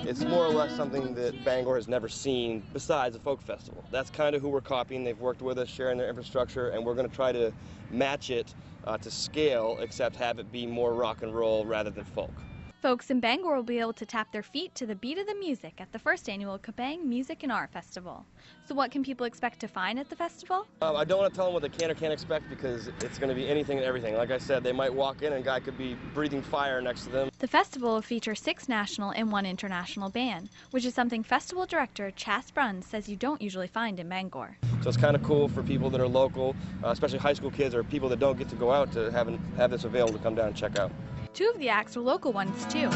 It's more or less something that Bangor has never seen besides a folk festival. That's kind of who we're copying. They've worked with us, sharing their infrastructure, and we're going to try to match it to scale, except have it be more rock and roll rather than folk. Folks in Bangor will be able to tap their feet to the beat of the music at the first annual KahBang Music and Art Festival. So what can people expect to find at the festival? I don't want to tell them what they can or can't expect because it's going to be anything and everything. Like I said, they might walk in and a guy could be breathing fire next to them. The festival will feature 6 national and 1 international band, which is something festival director Chas Bruns says you don't usually find in Bangor. So it's kind of cool for people that are local, especially high school kids or people that don't get to go out to have this available to come down and check out. 2 of the acts are local ones, too.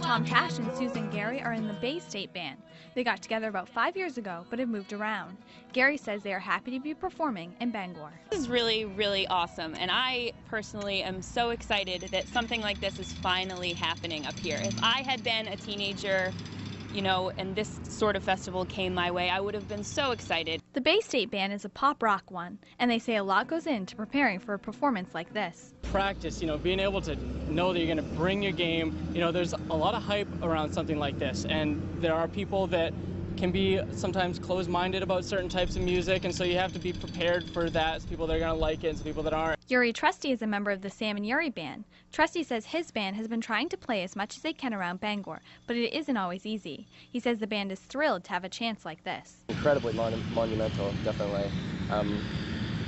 Tom Cash and Susan Gary are in the Bay State Band. They got together about 5 years ago, but have moved around. Gary says they are happy to be performing in Bangor. This is really, really awesome, and I personally am so excited that something like this is finally happening up here. If I had been a teenager, and this sort of festival came my way, I would have been so excited. The Bay State Band is a pop rock one, and they say a lot goes into preparing for a performance like this. Practice, being able to know that you're going to bring your game. There's a lot of hype around something like this, and there are people that can be sometimes closed-minded about certain types of music, and so you have to be prepared for that. Some people that are going to like it and some people that aren't. Yuri Trusty is a member of the Sam and Yuri Band. Trusty says his band has been trying to play as much as they can around Bangor, but it isn't always easy. He says the band is thrilled to have a chance like this. Incredibly monumental, definitely.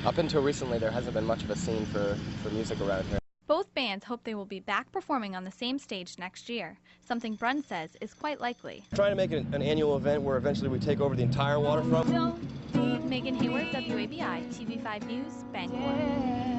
Up until recently, there hasn't been much of a scene for music around here. Both bands hope they will be back performing on the same stage next year, something Bruns says is quite likely. Trying to make it an annual event where eventually we take over the entire waterfront. Megan Hayward, WABI, TV5 News, Bangor.